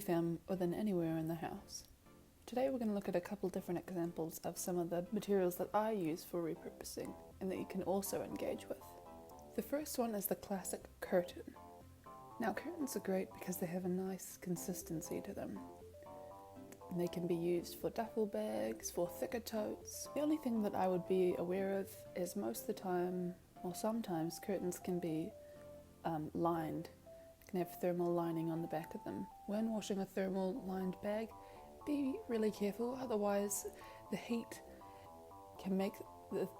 found within anywhere in the house. Today we're going to look at a couple different examples of some of the materials that I use for repurposing and that you can also engage with. The first one is the classic curtain. Now curtains are great because they have a nice consistency to them. And they can be used for duffel bags, for thicker totes. The only thing that I would be aware of is most of the time, or sometimes, curtains can be lined. Can have thermal lining on the back of them. When washing a thermal lined bag, be really careful, otherwise the heat can make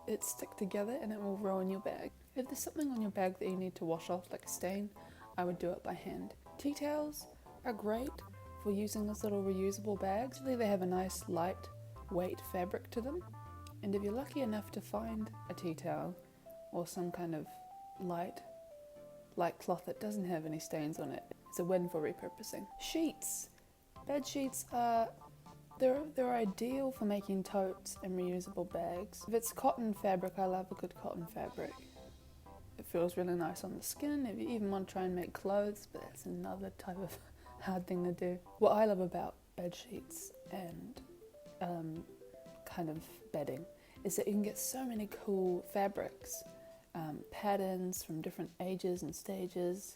it stick together and it will ruin your bag. If there's something on your bag that you need to wash off, like a stain, I would do it by hand. Tea towels are great for using as little reusable bags. Usually they have a nice light weight fabric to them, and if you're lucky enough to find a tea towel or some kind of light cloth that doesn't have any stains on it, it's a win for repurposing. Sheets. Bed sheets are they're ideal for making totes and reusable bags. If it's cotton fabric, I love a good cotton fabric. It feels really nice on the skin. If you even want to try and make clothes, but that's another type of hard thing to do. What I love about bed sheets and kind of bedding is that you can get so many cool fabrics, patterns from different ages and stages.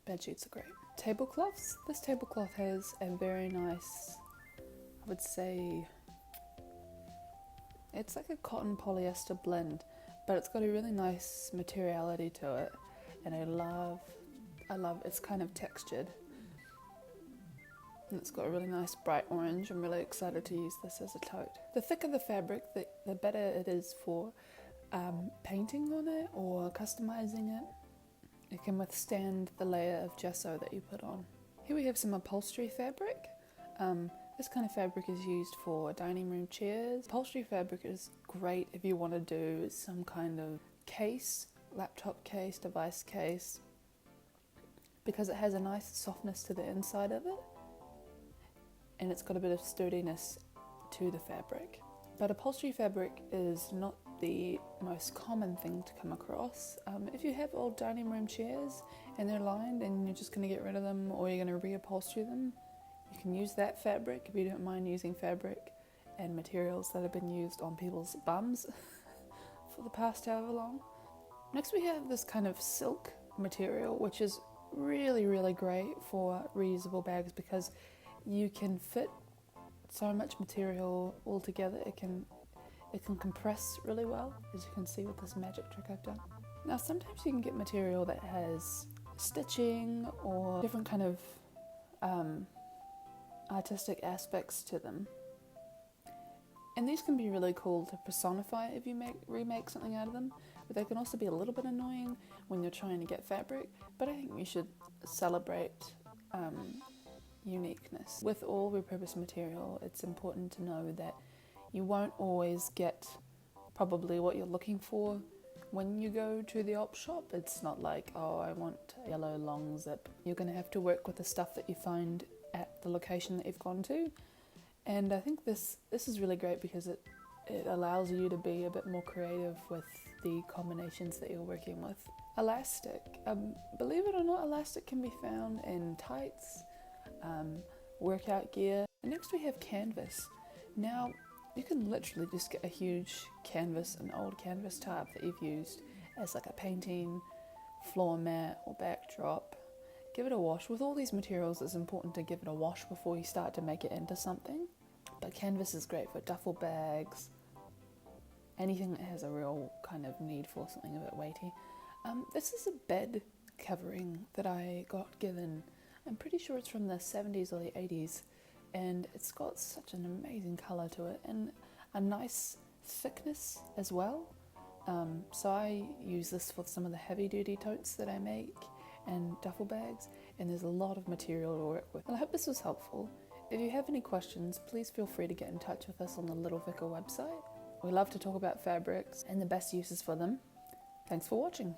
Bed sheets are great. Tablecloths. This tablecloth has a very nice, I would say, it's like a cotton polyester blend, but it's got a really nice materiality to it, and I love it's kind of textured, and it's got a really nice bright orange. I'm really excited to use this as a tote. The thicker the fabric, the better it is for painting on it or customizing it. It can withstand the layer of gesso that you put on. Here we have some upholstery fabric. This kind of fabric is used for dining room chairs. Upholstery fabric is great if you want to do some kind of case, laptop case, device case, because it has a nice softness to the inside of it, and it's got a bit of sturdiness to the fabric. But upholstery fabric is not the most common thing to come across. If you have old dining room chairs and they're lined and you're just going to get rid of them, or you're going to reupholster them, you can use that fabric if you don't mind using fabric and materials that have been used on people's bums for the past however long. Next we have this kind of silk material, which is really, really great for reusable bags because you can fit so much material all together. It can compress really well, as you can see with this magic trick I've done. Now sometimes you can get material that has stitching or different kind of artistic aspects to them, and these can be really cool to personify if you remake something out of them, but they can also be a little bit annoying when you're trying to get fabric. But I think you should celebrate uniqueness. With all repurposed material, it's important to know that you won't always get probably what you're looking for when you go to the op shop. It's not like, oh, I want a yellow long zip. You're going to have to work with the stuff that you find at the location that you've gone to. And I think this is really great because it allows you to be a bit more creative with the combinations that you're working with. Elastic. Believe it or not, elastic can be found in tights, workout gear. And next we have canvas. Now, you can literally just get a huge canvas, an old canvas tarp that you've used as like a painting, floor mat or backdrop. Give it a wash. With all these materials, it's important to give it a wash before you start to make it into something. But canvas is great for duffel bags, anything that has a real kind of need for something a bit weighty. This is a bed covering that I got given. I'm pretty sure it's from the 70s or the 80s. And it's got such an amazing colour to it and a nice thickness as well. So I use this for some of the heavy duty totes that I make and duffel bags, and there's a lot of material to work with. And I hope this was helpful. If you have any questions, please feel free to get in touch with us on the Little Vicker website. We love to talk about fabrics and the best uses for them. Thanks for watching.